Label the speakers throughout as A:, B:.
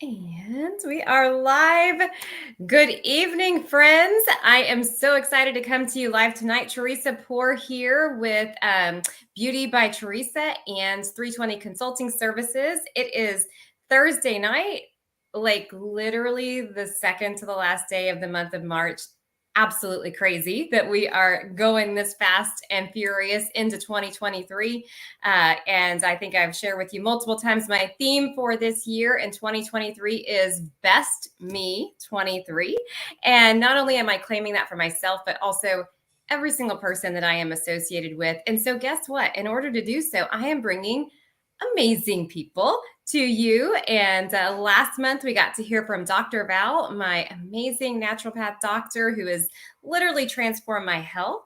A: And we are live. Good evening, friends. I am so excited to come to you live tonight. Teresa Poor here with Beauty by Teresa and 320 Consulting Services. It is Thursday night, like literally the second to the last day of the month of March. Absolutely crazy that we are going this fast and furious into 2023. And I think I've shared with you multiple times my theme for this year in 2023 is Best Me 23. And not only am I claiming that for myself, but also every single person that I am associated with. And so, guess what? In order to do so, I am bringing amazing people to you. And last month, we got to hear from Dr. Val, my amazing naturopath doctor who has literally transformed my health.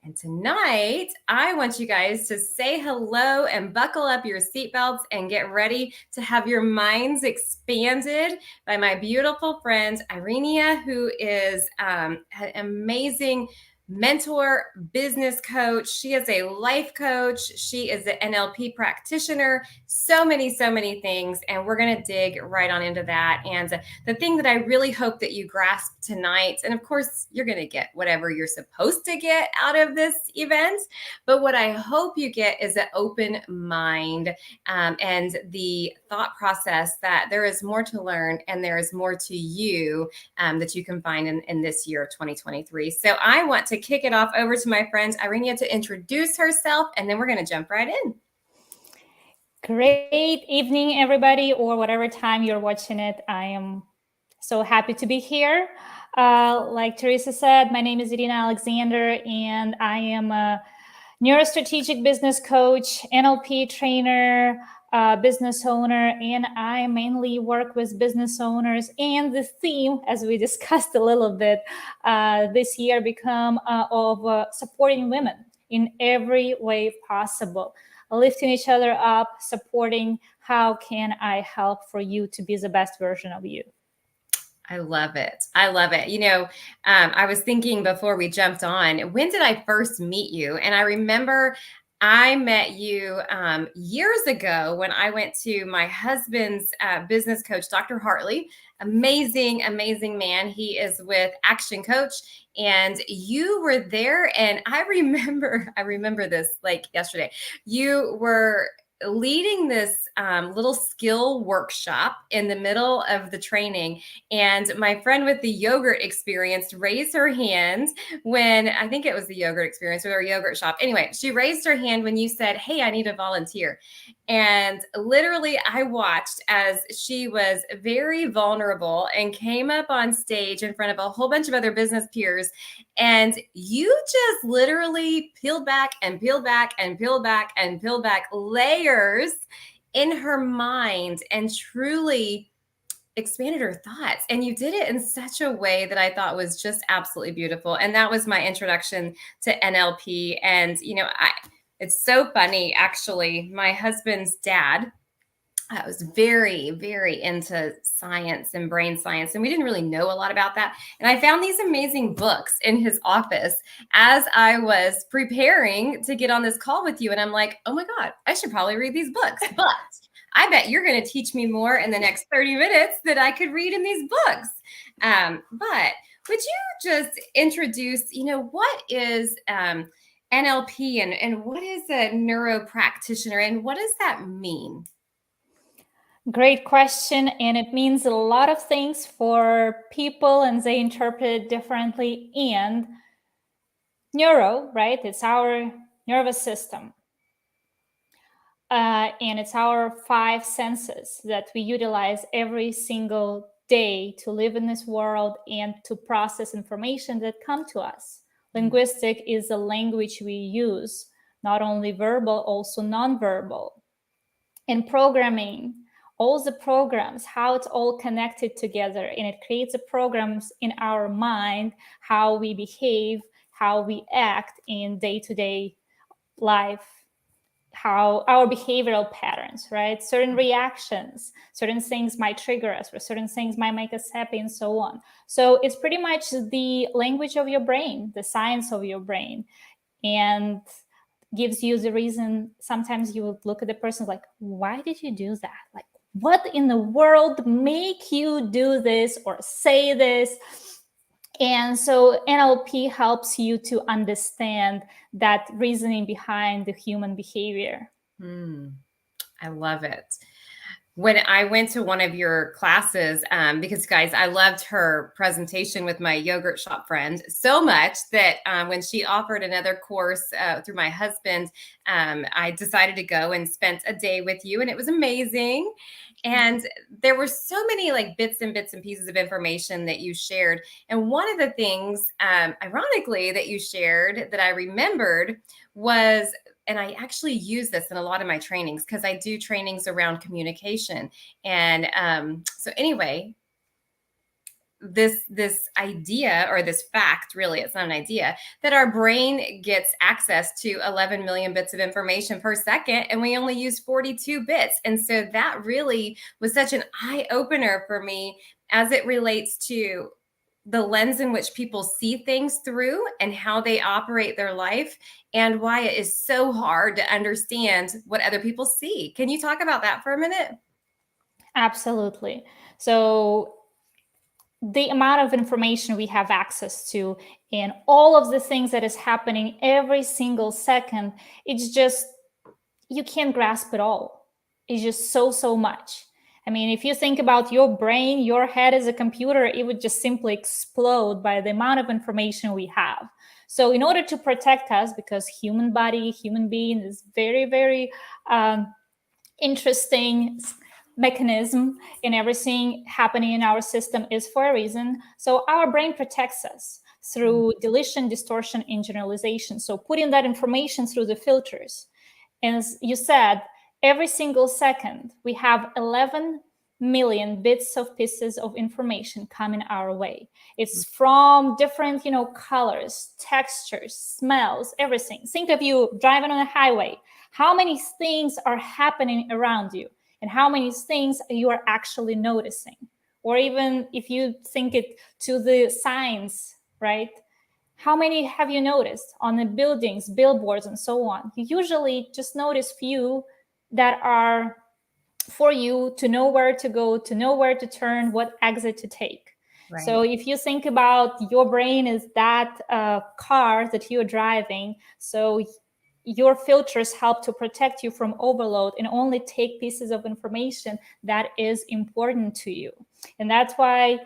A: And tonight, I want you guys to say hello and buckle up your seatbelts and get ready to have your minds expanded by my beautiful friend, Irina, who is an amazing mentor, business coach. She is a life coach. She is an NLP practitioner, so many things. And we're going to dig right on into that. And the thing that I really hope that you grasp tonight, and of course, you're going to get whatever you're supposed to get out of this event, but what I hope you get is an open mind and the thought process that there is more to learn and there is more to you that you can find in this year of 2023. So I want to kick it off over to my friend Irina to introduce herself, and then we're going to jump right in.
B: Great evening, everybody, or whatever time you're watching it. I am so happy to be here. Like Teresa said, my name is Irina Alexander, and I am a neurostrategic business coach, NLP trainer, business owner, and I mainly work with business owners. And the theme, as we discussed a little bit this year, become of supporting women in every way possible, lifting each other up, supporting how can I help for you to be the best version of you.
A: I love it. I love it. You know, I was thinking before we jumped on, when did I first meet you? And I remember I met you years ago when I went to my husband's business coach, Dr. Hartley. Amazing man. He is with Action Coach, and you were there. And I remember this like yesterday. You were leading this little skill workshop in the middle of the training. And my friend with the yogurt experience raised her hand when I think it was the yogurt experience or our yogurt shop. Anyway, she raised her hand when you said, "Hey, I need a volunteer." And literally, I watched as she was very vulnerable and came up on stage in front of a whole bunch of other business peers. And you just literally peeled back and peeled back and peeled back and peeled back layers in her mind and truly expanded her thoughts. And you did it in such a way that I thought was just absolutely beautiful. And that was my introduction to NLP. And, you know, it's so funny, actually. My husband's dad was very into science and brain science. And we didn't really know a lot about that. And I found these amazing books in his office as I was preparing to get on this call with you. And I'm like, oh my God, I should probably read these books. But I bet you're going to teach me more in the next 30 minutes that I could read in these books. But would you just introduce, you know, what is NLP and what is a neuro practitioner and what does that mean?
B: Great question. And it means a lot of things for people and they interpret it differently. And neuro, right? It's our nervous system. And it's our 5 senses that we utilize every single day to live in this world and to process information that come to us. Linguistic is the language we use, not only verbal, also nonverbal. And programming, all the programs, how it's all connected together, and it creates the programs in our mind, how we behave, how we act in day-to-day life, how our behavioral patterns, right? Certain reactions, certain things might trigger us, or certain things might make us happy, and so on. So it's pretty much the language of your brain, the science of your brain, and gives you the reason. Sometimes you would look at the person like, why did you do that? Like, what in the world make you do this or say this? And so NLP helps you to understand that reasoning behind the human behavior.
A: I love it. When I went to one of your classes, because guys, I loved her presentation with my yogurt shop friend so much that when she offered another course through my husband, I decided to go and spent a day with you, and it was amazing. And there were so many like bits and pieces of information that you shared. And one of the things, ironically, that you shared that I remembered was, and I actually use this in a lot of my trainings because I do trainings around communication. And so anyway, this idea, or this fact, really, it's not an idea, that our brain gets access to 11 million bits of information per second, and we only use 42 bits. And so that really was such an eye opener for me as it relates to the lens in which people see things through and how they operate their life, and why it is so hard to understand what other people see. Can you talk about that for a minute?
B: Absolutely. So the amount of information we have access to and all of the things that is happening every single second, it's just, you can't grasp it all. It's just so much. I mean, if you think about your brain, your head as a computer, it would just simply explode by the amount of information we have. So in order to protect us, because human body, human being is very interesting mechanism, and everything happening in our system is for a reason. So our brain protects us through deletion, distortion, and generalization. So putting that information through the filters. And as you said, every single second, we have 11 million bits of pieces of information coming our way. It's from different, colors, textures, smells, everything. Think of you driving on a highway. How many things are happening around you, and how many things you are actually noticing? Or even if you think it to the signs, right? How many have you noticed on the buildings, billboards, and so on? You usually just notice few that are for you to know where to go, to know where to turn, what exit to take.
A: Right.
B: So if you think about your brain is that car that you're driving, so your filters help to protect you from overload and only take pieces of information that is important to you. And that's why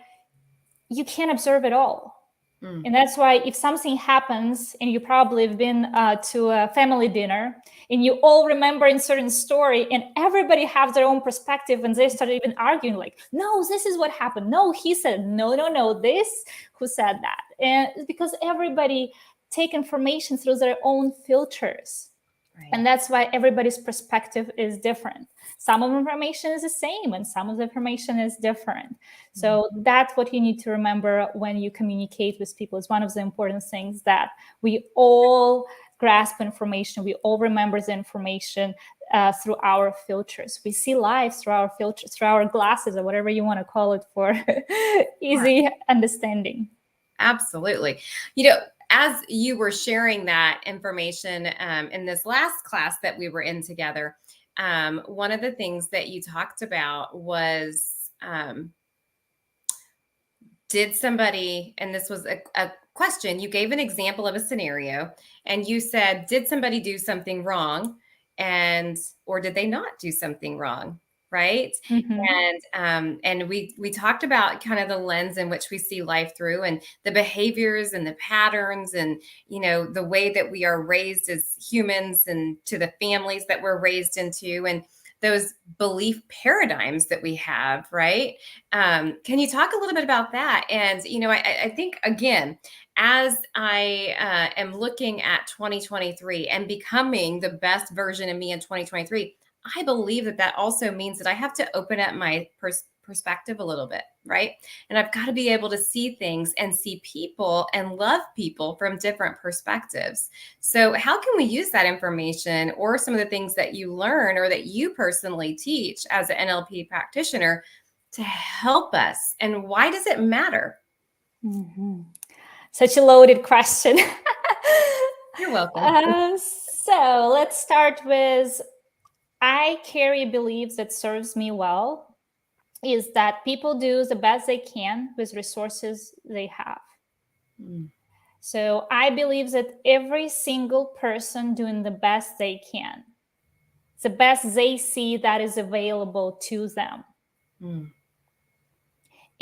B: you can't observe it all. And that's why if something happens, and you probably have been to a family dinner, and you all remember a certain story, and everybody has their own perspective, and they start even arguing like, no, this is what happened. No, he said, no, this, who said that? And it's because everybody take information through their own filters. Right. And that's why everybody's perspective is different. Some of the information is the same, and some of the information is different. So that's what you need to remember when you communicate with people. It's one of the important things, that we all grasp information. We all remember the information through our filters. We see life through our filters, through our glasses, or whatever you want to call it for easy understanding.
A: Absolutely. As you were sharing that information in this last class that we were in together, one of the things that you talked about was, did somebody, and this was a question, you gave an example of a scenario, and you said, did somebody do something wrong, or did they not do something wrong? Right. And we talked about kind of the lens in which we see life through, and the behaviors and the patterns, and the way that we are raised as humans, and to the families that we're raised into, and those belief paradigms that we have, right? Can you talk a little bit about that? And I think, again, as I am looking at 2023 and becoming the best version of me in 2023, I believe that also means that I have to open up my perspective a little bit, right? And I've got to be able to see things and see people and love people from different perspectives. So how can we use that information, or some of the things that you learn, or that you personally teach as an NLP practitioner, to help us? And why does it matter?
B: Such a loaded question.
A: You're welcome.
B: So let's start with I carry beliefs that serves me well is that people do the best they can with resources they have.
A: Mm.
B: So I believe that every single person doing the best they can, the best they see that is available to them.
A: Mm.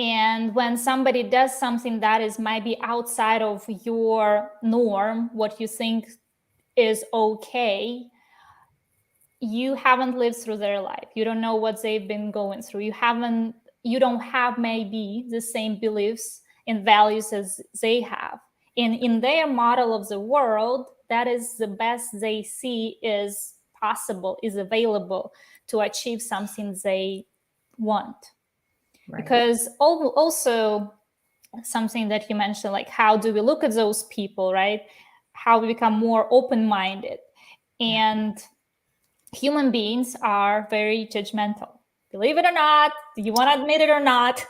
B: And when somebody does something that is might be outside of your norm, what you think is okay, you haven't lived through their life. You don't know what they've been going through. You don't have maybe the same beliefs and values as they have. And in their model of the world, that is the best they see is possible, is available to achieve something they want.
A: Right.
B: Because also something that you mentioned, like how do we look at those people, right? How we become more open-minded.
A: Yeah.
B: And human beings are very judgmental. Believe it or not, you want to admit it or not.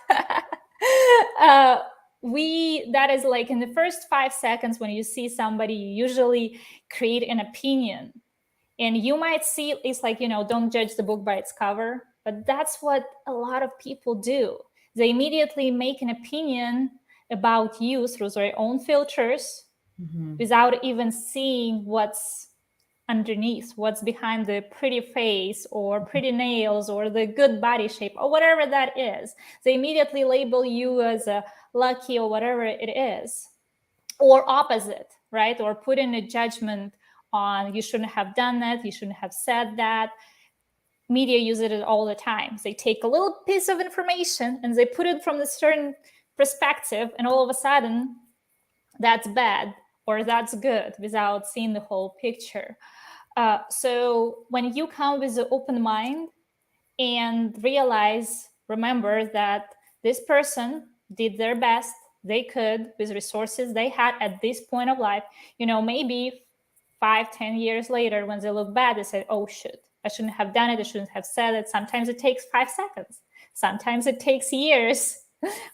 B: uh, that is like in the first 5 seconds when you see somebody, you usually create an opinion. And you might see it's like, don't judge the book by its cover, but that's what a lot of people do. They immediately make an opinion about you through their own filters
A: Mm-hmm.
B: without even seeing what's underneath, what's behind the pretty face or pretty nails or the good body shape or whatever that is. They immediately label you as a lucky or whatever it is, or opposite, right? Or put in a judgment on you shouldn't have done that, you shouldn't have said that. Media use it all the time. They take a little piece of information and they put it from a certain perspective, and all of a sudden that's bad or that's good without seeing the whole picture. So when you come with an open mind and remember that this person did their best they could with resources they had at this point of life, maybe 5, 10 years later, when they look back, they say, oh, shit, I shouldn't have done it. I shouldn't have said it. Sometimes it takes 5 seconds. Sometimes it takes years.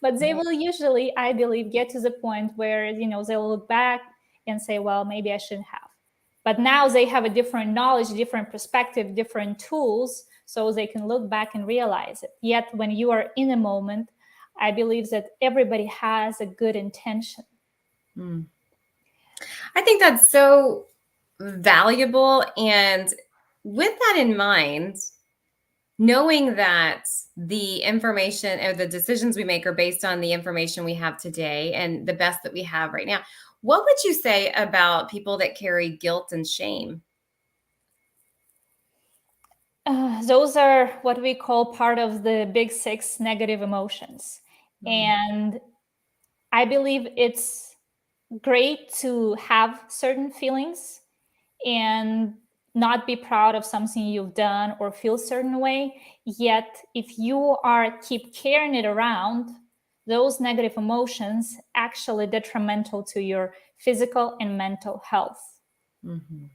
B: But they
A: Right.
B: will usually, I believe, get to the point where, they'll look back and say, well, maybe I shouldn't have. But now they have a different knowledge, different perspective, different tools, so they can look back and realize it. Yet when you are in a moment, I believe that everybody has a good intention.
A: Mm. I think that's so valuable. And with that in mind, knowing that the information or the decisions we make are based on the information we have today and the best that we have right now, what would you say about people that carry guilt and shame?
B: Those are what we call part of the big six negative emotions.
A: Mm.
B: And I believe it's great to have certain feelings and not be proud of something you've done or feel a certain way. Yet if you are keep carrying it around, those negative emotions actually detrimental to your physical and mental health.
A: Mhm.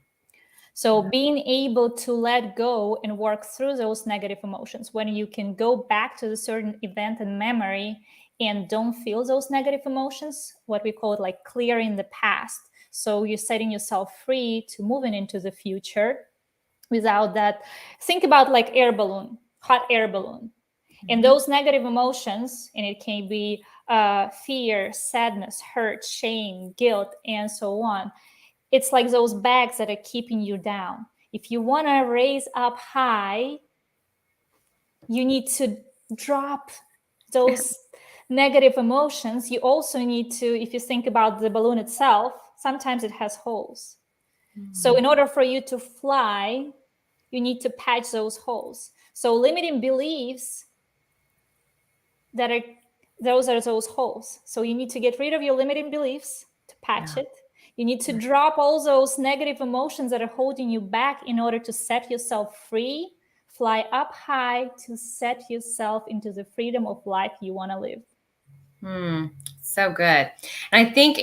B: So being able to let go and work through those negative emotions, when you can go back to the certain event and memory and don't feel those negative emotions, what we call it like clearing the past. So you're setting yourself free to moving into the future without that. Think about like air balloon, hot air balloon. And
A: Mhm.
B: those negative emotions, and it can be fear, sadness, hurt, shame, guilt, and so on. It's like those bags that are keeping you down. If you want to raise up high, you need to drop those negative emotions. You also need to, if you think about the balloon itself, sometimes it has holes. So
A: Mm.
B: in order for you to fly, you need to patch those holes. So limiting beliefs that are those holes. So you need to get rid of your limiting beliefs to patch
A: Yeah.
B: it. You need to drop all those negative emotions that are holding you back in order to set yourself free, fly up high to set yourself into the freedom of life you want to live.
A: Hmm. So good. And I think,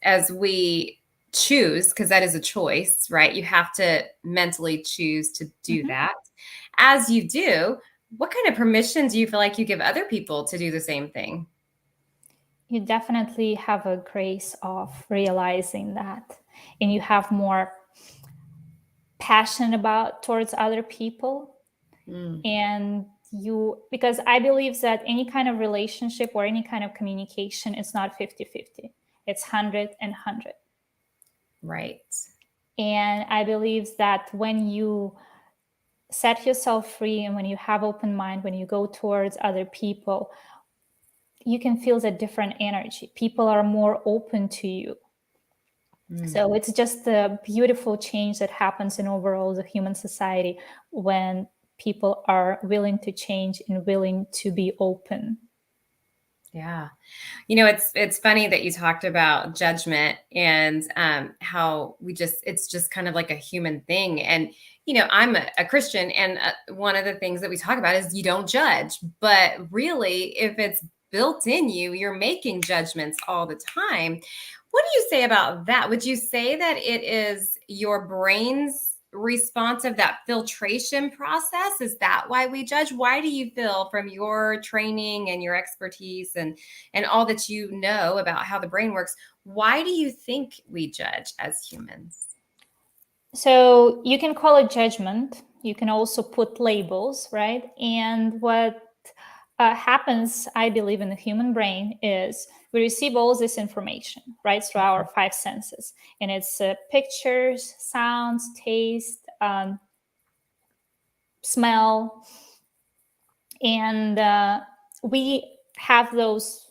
A: as we choose, because that is a choice, right? You have to mentally choose to do
B: Mhm.
A: that. As you do, what kind of permission do you feel like you give other people to do the same thing?
B: You definitely have a grace of realizing that, and you have more passionate about towards other people.
A: Mm.
B: And because I believe that any kind of relationship or any kind of communication is not 50-50. It's 100 and 100.
A: Right.
B: And I believe that when you set yourself free and when you have open mind, when you go towards other people, you can feel the different energy. People are more open to you. So it's just a beautiful change that happens in overall the human society when people are willing to change and willing to be open.
A: Yeah. It's funny that you talked about judgment and how it's just kind of like a human thing. And, I'm a Christian, and one of the things that we talk about is you don't judge. But really, if it's built in you, you're making judgments all the time. What do you say about that? Would you say that it is your brain's response of that filtration process? Is that why we judge? Why do you feel, from your training and your expertise and all that you know about how the brain works, why do you think we judge as humans?
B: So you can call it judgment. You can also put labels, right? And what happens, I believe, in the human brain is we receive all this information, right, through our five senses. And it's pictures, sounds, taste, smell. And we have those,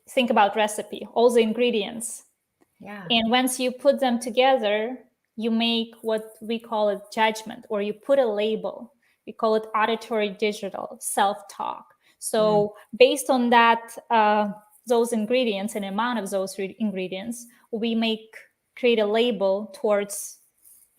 B: think about recipe, all the ingredients.
A: Yeah.
B: And once you put them together, you make what we call a judgment, or you put a label. We call it auditory digital self-talk. So based on that, those ingredients and amount of those ingredients, we create a label towards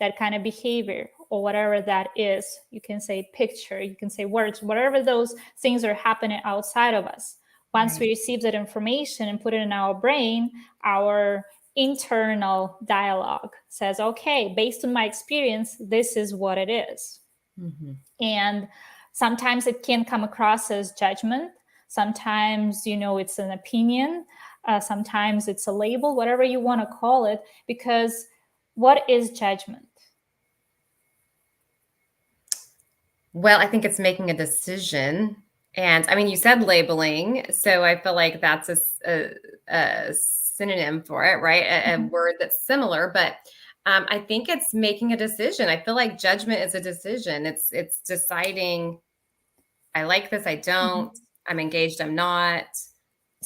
B: that kind of behavior or whatever that is. You can say picture, you can say words, whatever those things are happening outside of us. Once we receive that information and put it in our brain, our internal dialogue says, okay, based on my experience, this is what it is. And sometimes it can come across as judgment. Sometimes, it's an opinion. Sometimes it's a label, whatever you want to call it, because what is judgment?
A: Well, I think it's making a decision. And I mean, you said labeling, so I feel like that's a synonym for it, right? A word that's similar, but I think it's making a decision. I feel like judgment is a decision. It's deciding, I like this, I don't, I'm engaged, I'm not,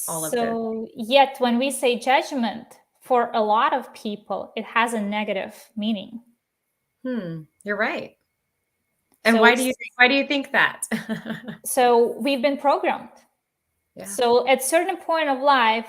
A: all of this.
B: So, yet when we say judgment, for a lot of people, it has a negative meaning.
A: You're right. And
B: So,
A: why do you think that?
B: so we've been programmed.
A: Yeah.
B: So at certain point of life,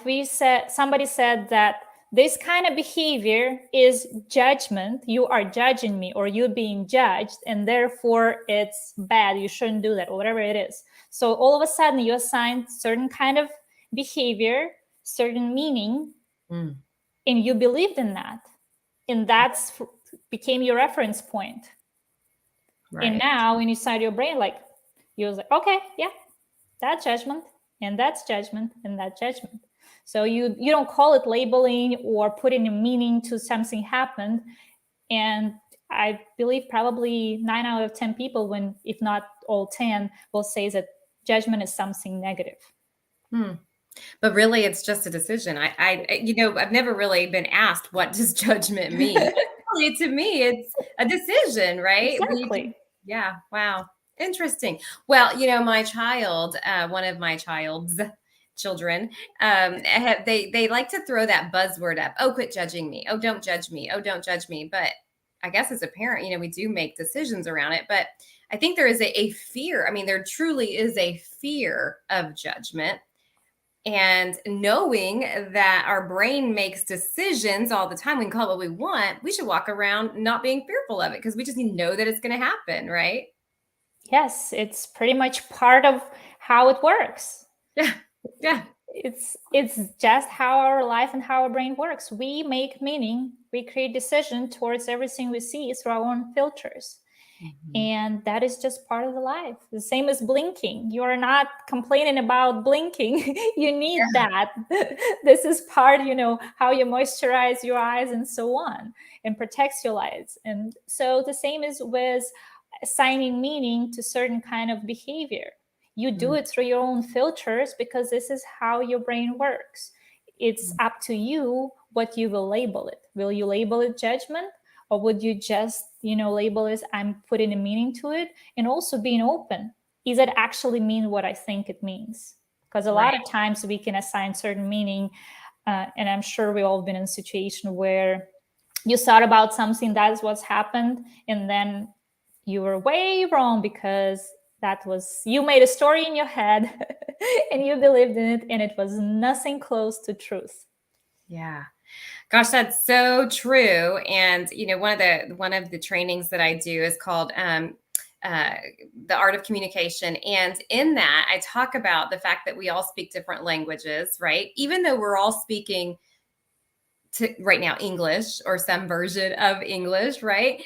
B: somebody said that this kind of behavior is judgment. You are judging me, or you're being judged, and therefore it's bad. You shouldn't do that, or whatever it is. So all of a sudden, you assign certain kind of behavior, certain meaning, and you believed in that, and that's became your reference point.
A: Right.
B: And now, inside your brain, like you're like, okay, yeah, that's judgment, and that's judgment, and that's judgment. So you don't call it labeling or putting a meaning to something happened. And I believe probably 9 out of 10 people, when if not all 10, will say that judgment is something negative.
A: But really, it's just a decision. I've never really been asked, what does judgment mean? Really, to me, it's a decision, right?
B: Exactly.
A: Yeah. Wow. Interesting. Well, my child, one of my child's children, they like to throw that buzzword up. Oh, quit judging me. Oh, don't judge me. Oh, don't judge me. But I guess as a parent, we do make decisions around it. But I think there is a fear. I mean, there truly is a fear of judgment. And knowing that our brain makes decisions all the time, we can call it what we want. We should walk around not being fearful of it, because we just know that it's going to happen, right?
B: Yes, it's pretty much part of how it works.
A: Yeah. Yeah.
B: It's just how our life and how our brain works. We make meaning, we create decision towards everything we see through our own filters.
A: Mhm.
B: And that is just part of the life. The same as blinking. You are not complaining about blinking. You need that. This is part, how you moisturize your eyes and so on, and protects your eyes. And so the same is with assigning meaning to certain kind of behavior. You do
A: Mm,
B: it through your own filters because this is how your brain works. It's
A: mm,
B: up to you what you will label it. Will you label it judgment? Or would you just, label it, I'm putting a meaning to it? And also being open. Is it actually mean what I think it means? Because a lot
A: right.
B: of times we can assign certain meaning, and I'm sure we've all been in a situation where you thought about something, that's what's happened, and then you were way wrong because that was, you made a story in your head and you believed in it, and it was nothing close to truth.
A: Yeah. Gosh, that's so true. And one of the trainings that I do is called uh, the art of communication. And in that, I talk about the fact that we all speak different languages, right? Even though we're all speaking to right now English or some version of English, right?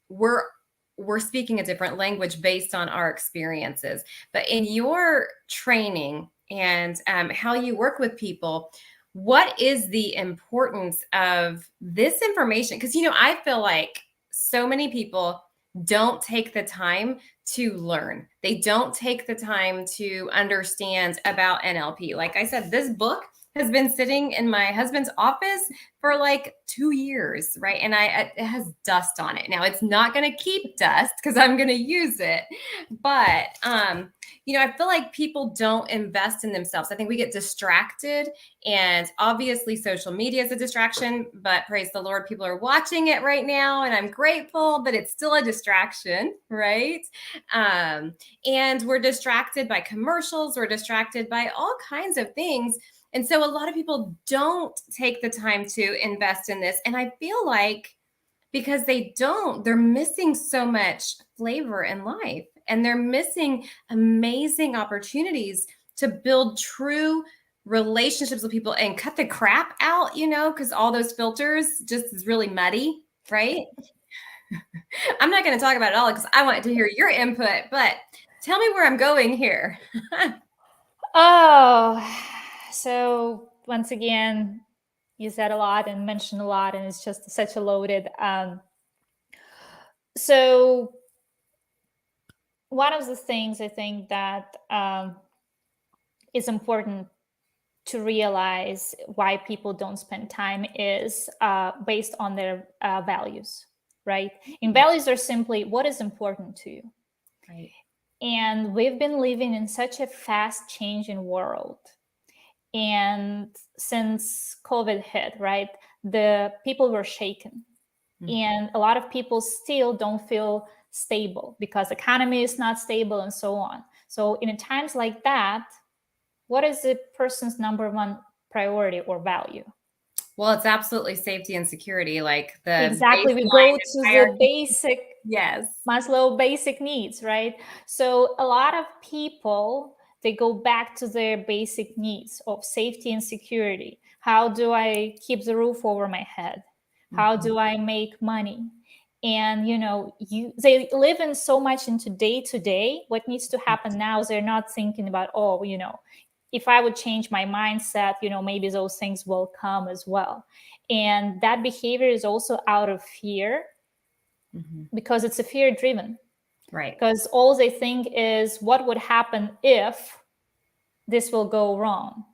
A: We're speaking a different language based on our experiences. But in your training and how you work with people, what is the importance of this information? Because I feel like so many people don't take the time to learn. They don't take the time to understand about NLP. Like I said, this book has been sitting in my husband's office for like 2 years, right? And it has dust on it. Now it's not going to keep dust because I'm going to use it, but I feel like people don't invest in themselves. I think we get distracted, and obviously social media is a distraction. But praise the Lord, people are watching it right now, and I'm grateful. But it's still a distraction, right? And we're distracted by commercials. We're distracted by all kinds of things. And so a lot of people don't take the time to invest in this. And I feel like because they don't, they're missing so much flavor in life, and they're missing amazing opportunities to build true relationships with people and cut the crap out, because all those filters just is really muddy, right? I'm not going to talk about it all because I want to hear your input, but tell me where I'm going here.
B: Oh, so once again, you said a lot and mentioned a lot, and it's just such a loaded. So one of the things I think that is important to realize why people don't spend time is based on their values, right? And values are simply what is important to you.
A: Right.
B: And we've been living in such a fast changing world. And since COVID hit, right, the people were shaken. And a lot of people still don't feel stable because the economy is not stable and so on. So in times like that, what is the person's number one priority or value?
A: Well, it's absolutely safety and security, like the
B: Exactly. We
A: baseline
B: go to the
A: hierarchy.
B: basic
A: Yes.
B: Maslow basic needs, right? So a lot of people, they go back to their basic needs of safety and security. How do I keep the roof over my head? How
A: Mhm.
B: do I make money? And they live in so much into day to day. What needs to happen now is they're not thinking about, oh, if I would change my mindset, maybe those things will come as well. And that behavior is also out of fear
A: Mhm.
B: because it's a fear driven,
A: Right.
B: because all they think is what would happen if this will go wrong,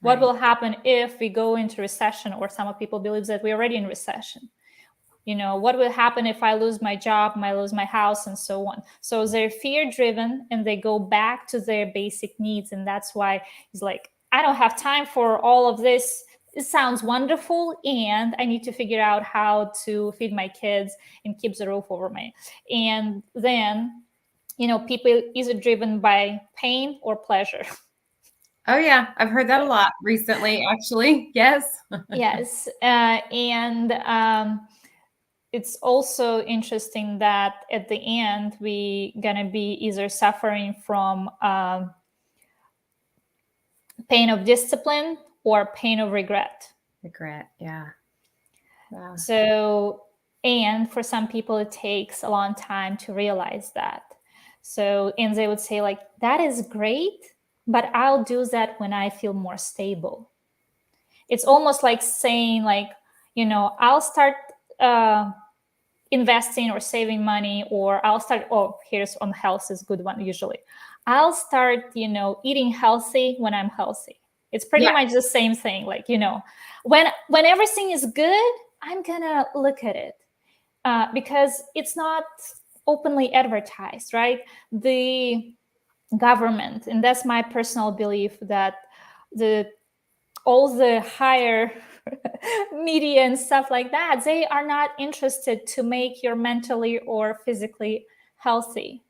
B: what
A: Right.
B: will happen if we go into recession, or some of people believe that we're already in recession, what will happen if I lose my job, I lose my house, and so on. So they're fear driven, and they go back to their basic needs. And that's why it's like, I don't have time for all of this. It sounds wonderful, and I need to figure out how to feed my kids and keep the roof over my. And then, people either driven by pain or pleasure.
A: Oh, yeah. I've heard that a lot recently, actually. Yes.
B: Yes, and it's also interesting that at the end we gonna be either suffering from pain of discipline or pain of regret.
A: Regret. Yeah. Yeah.
B: So And for some people, it takes a long time to realize that. So, and they would say, like, that is great, but I'll do that when I feel more stable. It's almost like saying, like, I'll start investing or saving money, or I'll start, oh, here's on health is a good one usually. I'll start, eating healthy when I'm healthy. It's pretty
A: Yeah.
B: much the same thing. Like, when everything is good, I'm gonna look at it because it's not openly advertised, right? The government, and that's my personal belief, that the all the higher media and stuff like that, they are not interested to make you mentally or physically healthy.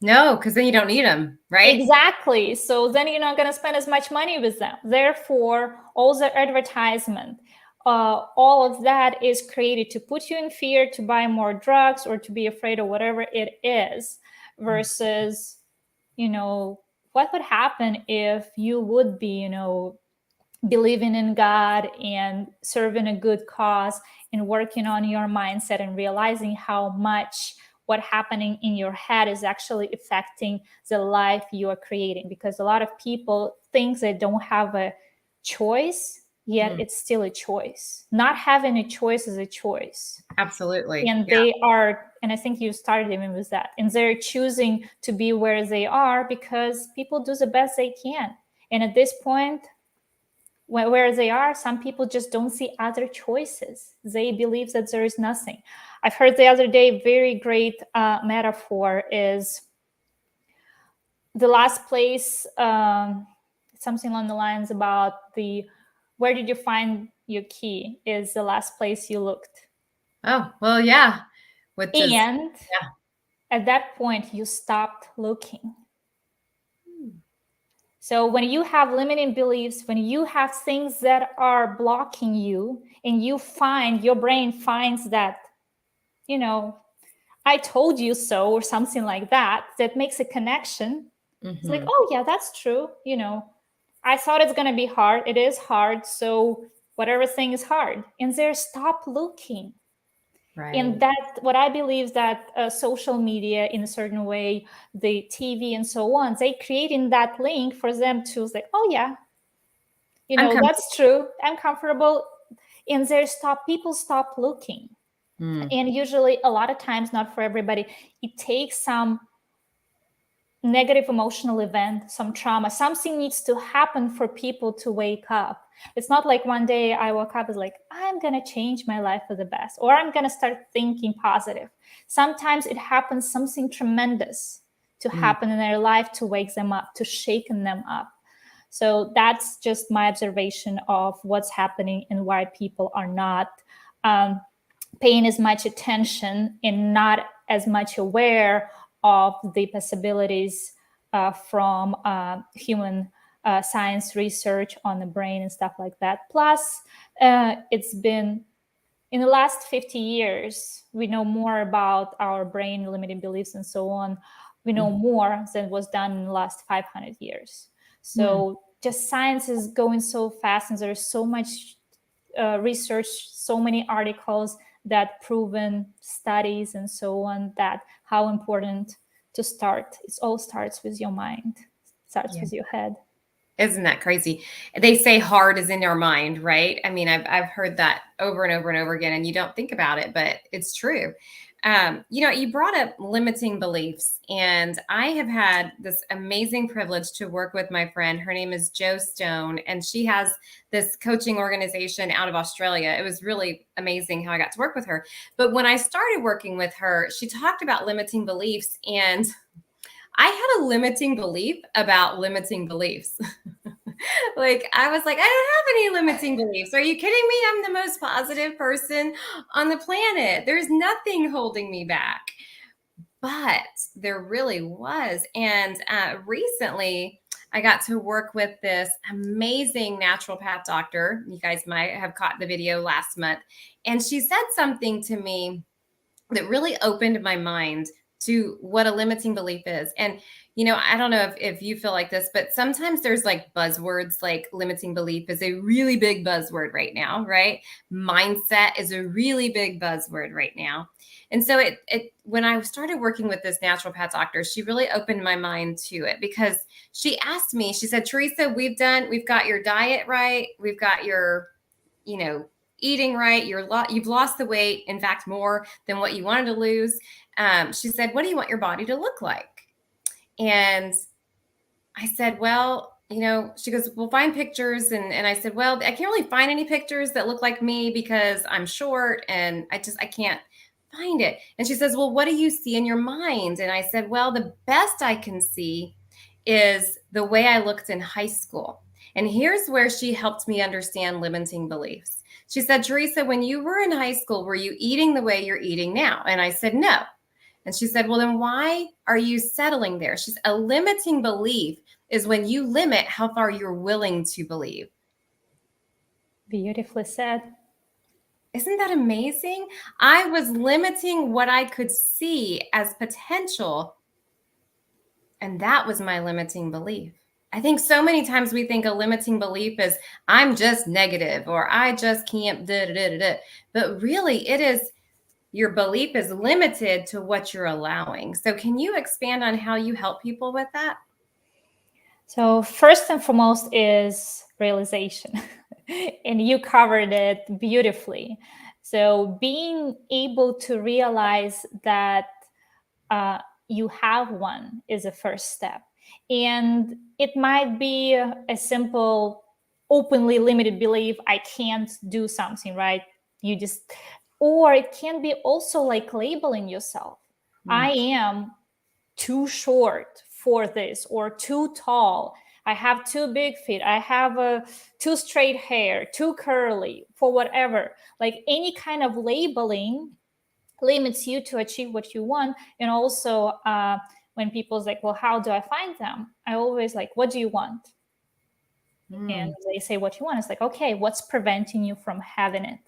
A: No, because then you don't need them, right?
B: Exactly. So then you're not going to spend as much money with them. Therefore, all the advertisement, all of that is created to put you in fear, to buy more drugs, or to be afraid of whatever it is, versus, what would happen if you would be, believing in God and serving a good cause and working on your mindset and realizing how much what happening in your head is actually affecting the life you are creating. Because a lot of people think they don't have a choice, yet it's still a choice. Not having a choice is a choice.
A: Absolutely.
B: And
A: Yeah.
B: they are, and I think you started even with that, and they're choosing to be where they are because people do the best they can. And at this point, where they are, some people just don't see other choices. They believe that there is nothing. I've heard the other day, very great metaphor is the last place, something along the lines about where did you find your key is the last place you looked.
A: Oh, well, yeah. Which is,
B: And
A: yeah.
B: at that point, you stopped looking. So when you have limiting beliefs, when you have things that are blocking you, and your brain finds that, I told you so, or something like that, that makes a connection. It's like, oh yeah, that's true. I thought it's going to be hard. It is hard. So whatever thing is hard. And there, stop looking. And
A: Right.
B: that, what I believe is that social media, in a certain way, the TV and so on, they creating that link for them to say, oh yeah,
A: I'm comfortable.
B: that's true. I'm comfortable. And people stop looking.
A: Mm.
B: And usually, a lot of times, not for everybody, it takes some negative emotional event, some trauma, something needs to happen for people to wake up. It's not like one day I woke up, is like, I'm going to change my life for the best, or I'm going to start thinking positive. Sometimes it happens something tremendous to
A: Mm.
B: happen in their life to wake them up, to shaken them up. So that's just my observation of what's happening and why people are not paying as much attention and not as much aware of the possibilities from human science research on the brain and stuff like that. Plus, it's been in the last 50 years, we know more about our brain, limiting beliefs, and so on. We know more than was done in the last 500 years. So just science is going so fast, and there's so much research, so many articles that proven studies and so on, that how important to start. It all starts with your mind, starts
A: Yeah.
B: with your head.
A: Isn't that crazy? They say hard is in our mind, right? I mean, I've heard that over and over and over again, and you don't think about it, but it's true. You brought up limiting beliefs, and I have had this amazing privilege to work with my friend. Her name is Jo Stone, and she has this coaching organization out of Australia. It was really amazing how I got to work with her. But when I started working with her, she talked about limiting beliefs, and I had a limiting belief about limiting beliefs. Like, I was like, I don't have any limiting beliefs. Are you kidding me? I'm the most positive person on the planet. There's nothing holding me back. But there really was. And recently, I got to work with this amazing naturopath doctor. You guys might have caught the video last month. And she said something to me that really opened my mind to what a limiting belief is. And, I don't know if you feel like this, but sometimes there's like buzzwords, like limiting belief is a really big buzzword right now, right? Mindset is a really big buzzword right now. And so when I started working with this naturopath doctor, she really opened my mind to it, because she asked me, she said, Teresa, we've got your diet right. We've got your, eating right. You've lost the weight, in fact, more than what you wanted to lose. She said, what do you want your body to look like? And I said, well, she goes, well, find pictures. And I said, well, I can't really find any pictures that look like me because I'm short and I can't find it. And she says, well, what do you see in your mind? And I said, well, the best I can see is the way I looked in high school. And here's where she helped me understand limiting beliefs. She said, Teresa, when you were in high school, were you eating the way you're eating now? And I said, no. And she said, well, then why are you settling there? She's a limiting belief is when you limit how far you're willing to believe.
B: Beautifully said.
A: Isn't that amazing? I was limiting what I could see as potential. And that was my limiting belief. I think so many times we think a limiting belief is I'm just negative or I just can't da da da da. But really it is your belief is limited to what you're allowing. So can you expand on how you help people with that?
B: So first and foremost is realization. And you covered it beautifully. So being able to realize that you have one is a first step. And it might be a simple, openly limited belief, I can't do something, right? Or it can be also like labeling yourself. I am too short for this, or too tall. I have too big feet. I have too straight hair, too curly, for whatever. Like any kind of labeling limits you to achieve what you want. And also, when people's like, well, how do I find them? I always like, what do you want? And they say what you want. It's like, okay, what's preventing you from having it?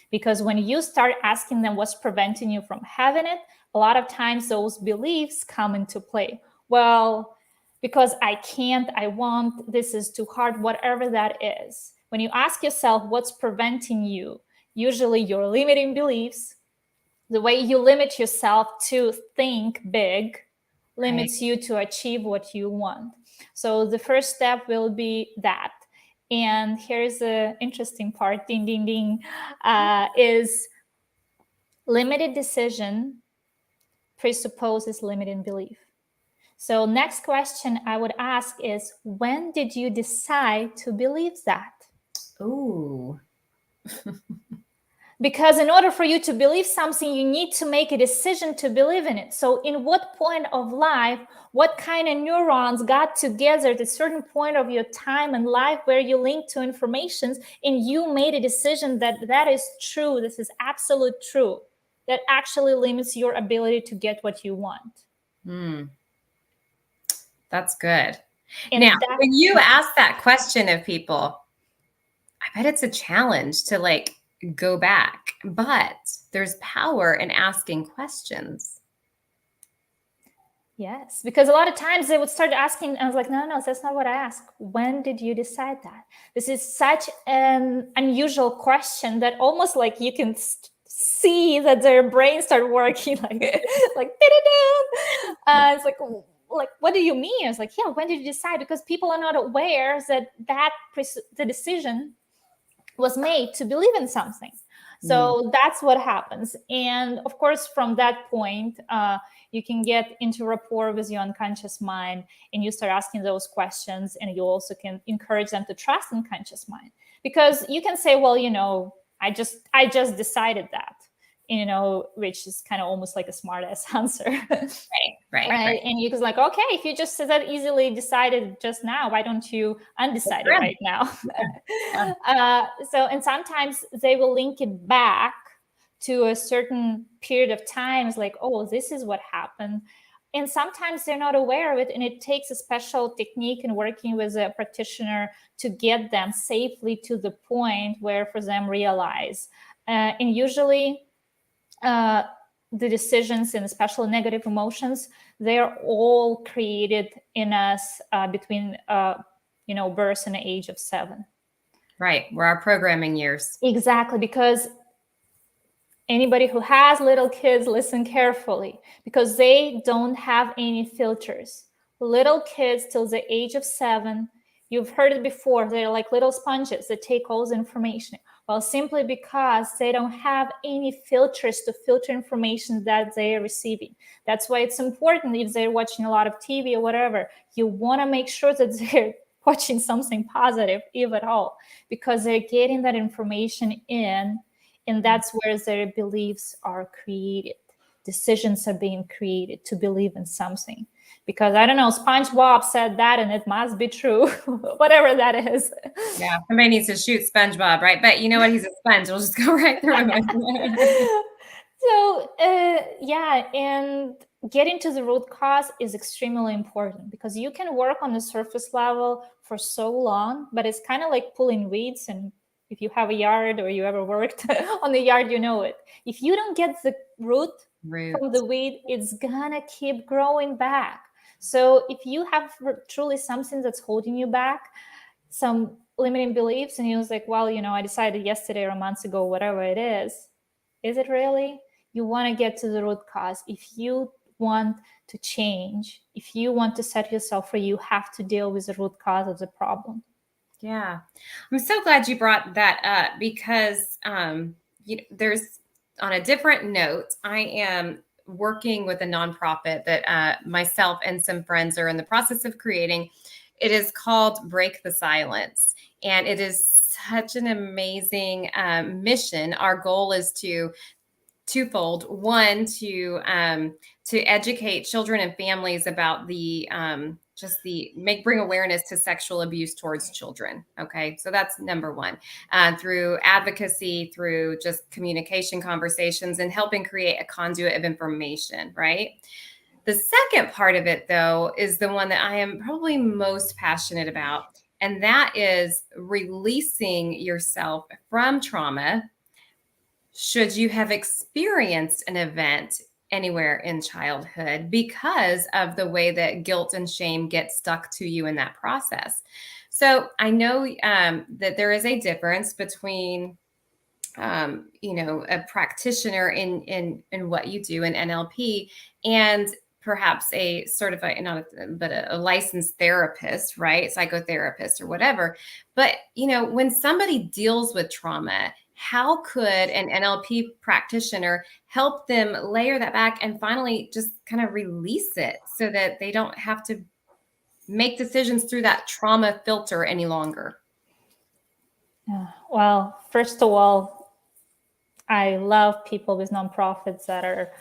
B: Because when you start asking them what's preventing you from having it, a lot of times those beliefs come into play. Well, because I can't, I won't, this is too hard, whatever that is. When you ask yourself what's preventing you, usually your limiting beliefs, the way you limit yourself to think big, limits you to achieve what you want. So the first step will be that. And here's the interesting part, ding, ding, ding, is limited decision presupposes limiting belief. So next question I would ask is, when did you decide to believe that?
A: Ooh.
B: Because in order for you to believe something, you need to make a decision to believe in it. So in what point of life, what kind of neurons got together at a certain point of your time and life where you link to information and you made a decision that that is true, this is absolute true, that actually limits your ability to get what you want.
A: That's good.
B: And
A: now, when you ask that question of people, I bet it's a challenge to like go back, but there's power in asking questions.
B: Yes, because a lot of times they would start asking, and I was like, no, that's not what I asked. When did you decide that? This is such an unusual question that almost like you can see that their brains start working like it's like, what do you mean? It's like, yeah, when did you decide? Because people are not aware that the decision was made to believe in something. So that's what happens. And of course, from that point, you can get into rapport with your unconscious mind and you start asking those questions, and you also can encourage them to trust unconscious mind. Because you can say, well, I just decided that, which is kind of almost like a smart ass answer. Right. And you can like, okay, if you just that easily decided just now, why don't you undecide it right now? And sometimes they will link it back to a certain period of time. It's like, oh, this is what happened. And sometimes they're not aware of it. And it takes a special technique in working with a practitioner to get them safely to the point where for them realize. And usually the decisions and especially negative emotions, they're all created in us between birth and the age of 7.
A: Right. We're our programming years.
B: Exactly, because anybody who has little kids, listen carefully, because they don't have any filters. Little kids till the age of 7, you've heard it before, they're like little sponges that take all the information. Well, simply because they don't have any filters to filter information that they are receiving. That's why it's important, if they're watching a lot of TV or whatever, you want to make sure that they're watching something positive, if at all, because they're getting that information in, and that's where their beliefs are created. Decisions are being created to believe in something. Because I don't know, SpongeBob said that and it must be true, whatever that is.
A: Yeah, somebody needs to shoot SpongeBob, right? But you know what? He's a sponge. We'll just go right through him.
B: So, yeah, and getting to the root cause is extremely important, because you can work on the surface level for so long, but it's kind of like pulling weeds. And if you have a yard or you ever worked on the yard, you know it. If you don't get the root from the weed, it's gonna keep growing back. So if you have truly something that's holding you back, some limiting beliefs, and you was like, well, I decided yesterday or months ago, whatever it is it really? You want to get to the root cause. If you want to change, if you want to set yourself free, you have to deal with the root cause of the problem.
A: Yeah. I'm so glad you brought that up, because there's, on a different note, I am working with a nonprofit that myself and some friends are in the process of creating. It is called Break the Silence, and it is such an amazing mission. Our goal is twofold. One, to educate children and families about bring awareness to sexual abuse towards children. Okay, so that's number one, through advocacy, through just communication, conversations, and helping create a conduit of information. Right. The second part of it, though, is the one that I am probably most passionate about, and that is releasing yourself from trauma should you have experienced an event anywhere in childhood, because of the way that guilt and shame get stuck to you in that process. So I know that there is a difference between a practitioner in what you do in NLP, and perhaps a certified, a licensed therapist, right? Psychotherapist or whatever. But, when somebody deals with trauma, how could an NLP practitioner help them layer that back and finally just kind of release it, so that they don't have to make decisions through that trauma filter any longer?
B: Well, first of all, I love people with nonprofits that are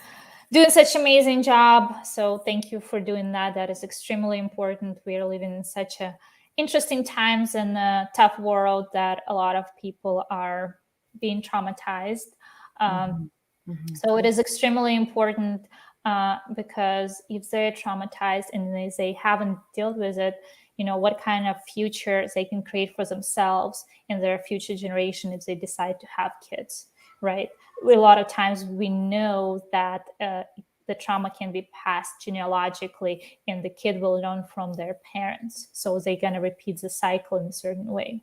B: doing such amazing job. So thank you for doing that. That is extremely important. We are living in such a interesting times and a tough world that a lot of people are being traumatized. So it is extremely important, because if they're traumatized and they haven't dealt with it, what kind of future they can create for themselves and their future generation if they decide to have kids, right? A lot of times we know that the trauma can be passed genealogically, and the kid will learn from their parents. So they're going to repeat the cycle in a certain way.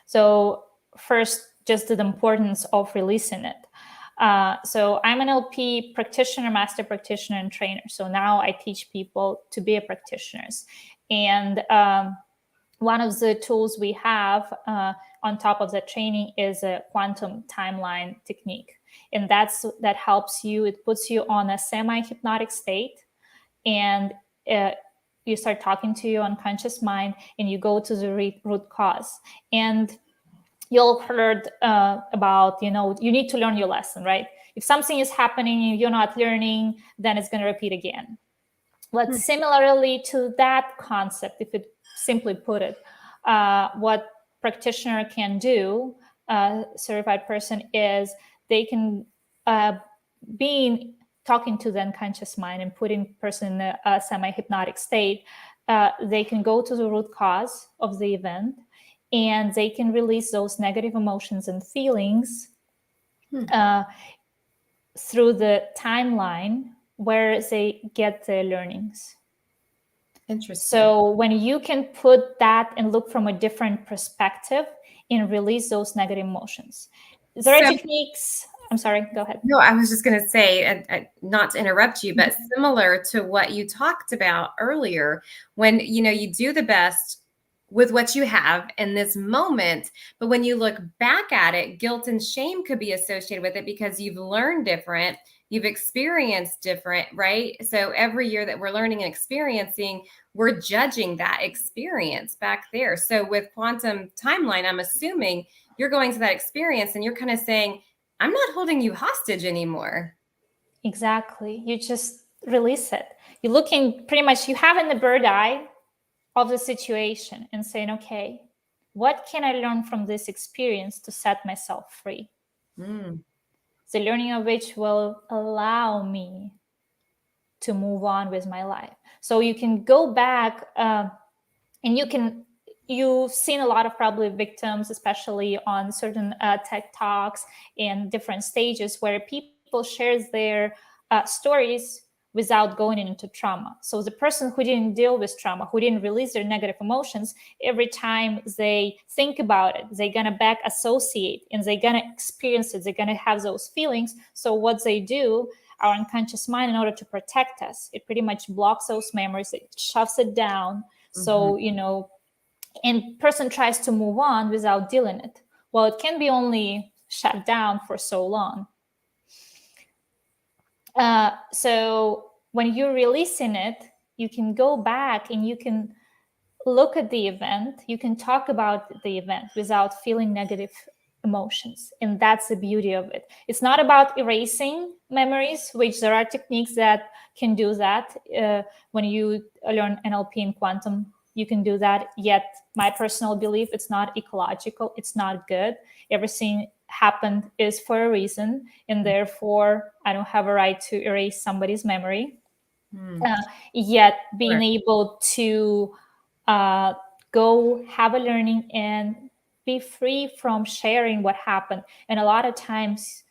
B: So first, just the importance of releasing it. So I'm an LP practitioner, master practitioner, and trainer. So now I teach people to be practitioners. And one of the tools we have on top of the training is a quantum timeline technique. And that helps you, it puts you on a semi-hypnotic state, and you start talking to your unconscious mind, and you go to the root cause. And you'll heard about, you need to learn your lesson, right? If something is happening and you're not learning, then it's going to repeat again. But similarly to that concept, if it simply put it, what practitioner can do, certified person, is they can, being talking to the unconscious mind and putting person in a semi-hypnotic state, they can go to the root cause of the event, and they can release those negative emotions and feelings through the timeline where they get their learnings.
A: Interesting.
B: So when you can put that and look from a different perspective and release those negative emotions, there are
A: So,
B: techniques. I'm sorry, go ahead.
A: no, I was just going to say, not to interrupt you, but similar to what you talked about earlier, when you do the best with what you have in this moment, but when you look back at it, guilt and shame could be associated with it because you've learned different, you've experienced different, right? So every year that we're learning and experiencing, we're judging that experience back there. So with quantum timeline, I'm assuming you're going to that experience and you're kind of saying, I'm not holding you hostage anymore.
B: Exactly. You just release it. You're looking pretty much, you have in the bird eye of the situation and saying, okay, what can I learn from this experience to set myself free?
A: Mm.
B: The learning of which will allow me to move on with my life. So you can go back and you've seen a lot of probably victims, especially on certain tech talks and different stages where people shares their stories without going into trauma. So the person who didn't deal with trauma, who didn't release their negative emotions, every time they think about it, they're gonna back associate and they're gonna experience it, they're gonna have those feelings. So what they do, our unconscious mind, in order to protect us, it pretty much blocks those memories, it shoves it down. So, and person tries to move on without dealing it. Well, it can be only shut down for so long. So when you're releasing it, you can go back and you can look at the event, you can talk about the event without feeling negative emotions. And that's the beauty of it. It's not about erasing memories, which there are techniques that can do that. When you learn NLP and quantum, you can do that. Yet my personal belief, it's not ecological, it's not good. Everything happened is for a reason, and therefore I don't have a right to erase somebody's memory.
A: Mm.
B: Yet being
A: Sure.
B: able to uh, go have a learning and be free from sharing what happened. And a lot of times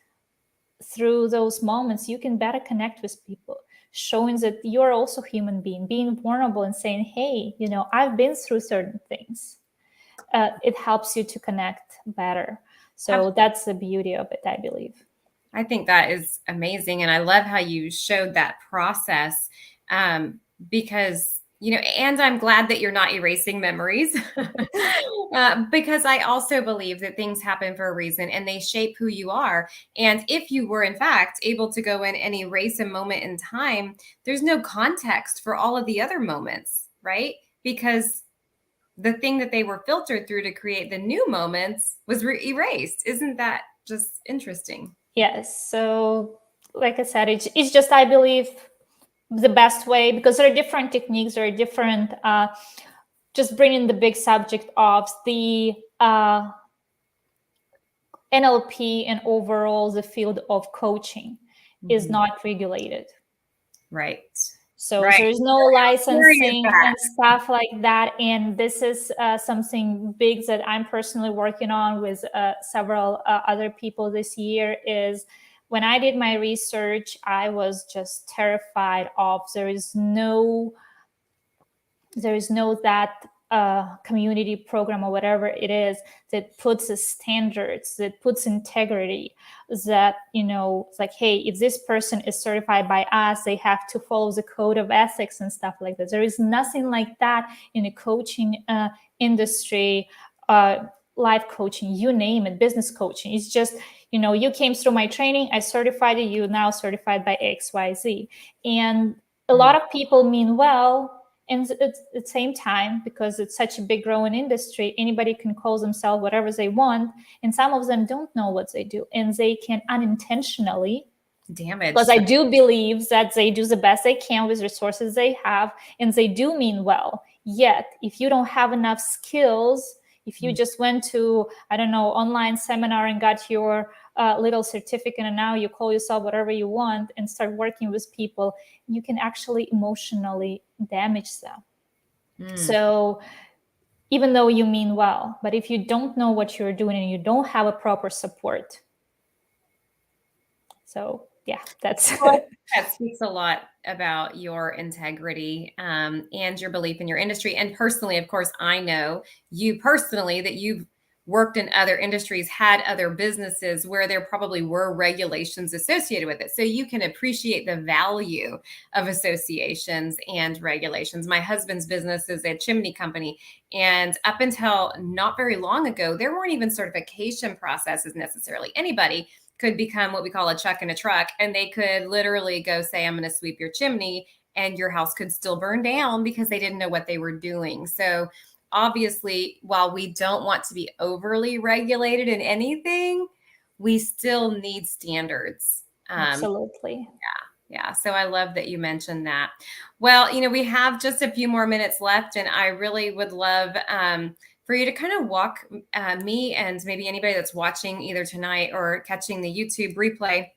B: through those moments, you can better connect with people, showing that you're also a human being vulnerable and saying, hey, I've been through certain things. It helps you to connect better. So that's the beauty of it, I believe.
A: I think that is amazing. And I love how you showed that process because, and I'm glad that you're not erasing memories because I also believe that things happen for a reason and they shape who you are. And if you were, in fact, able to go in and erase a moment in time, there's no context for all of the other moments, right? Because the thing that they were filtered through to create the new moments was erased. Isn't that just interesting?
B: Yes. So, like I said, it's just, I believe, the best way, because there are different techniques, there are different, just bringing the big subject of the NLP and overall the field of coaching is not regulated.
A: Right.
B: So
A: Right.
B: there's no
A: Scary is
B: licensing
A: that?
B: and stuff like that. And this is something big that I'm personally working on with several other people this year. Is when I did my research, I was just terrified of there is no that community program or whatever it is that puts the standards, that puts integrity, that it's like, hey, if this person is certified by us, they have to follow the code of ethics and stuff like that. There is nothing like that in the coaching industry, life coaching, you name it, business coaching. It's just, you came through my training, I certified you, now certified by XYZ. And a lot of people mean well, and at the same time, because it's such a big growing industry, anybody can call themselves whatever they want. And some of them don't know what they do. And they can unintentionally,
A: Damage.
B: because I do believe that they do the best they can with resources they have, and they do mean well. Yet, if you don't have enough skills, if you just went to, I don't know, online seminar and got your little certificate, and now you call yourself whatever you want and start working with people, you can actually emotionally damage them. So even though you mean well, but if you don't know what you're doing and you don't have a proper support, so yeah, that's
A: Well, I think that speaks a lot about your integrity, and your belief in your industry. And personally, of course, I know you personally that you've worked in other industries, had other businesses where there probably were regulations associated with it. So you can appreciate the value of associations and regulations. My husband's business is a chimney company. And up until not very long ago, there weren't even certification processes necessarily. Anybody could become what we call a chuck in a truck, and they could literally go say, I'm going to sweep your chimney, and your house could still burn down because they didn't know what they were doing. So obviously, while we don't want to be overly regulated in anything, we still need standards.
B: absolutely.
A: Yeah, so I love that you mentioned that. Well, we have just a few more minutes left, and I really would love for you to kind of walk me and maybe anybody that's watching either tonight or catching the YouTube replay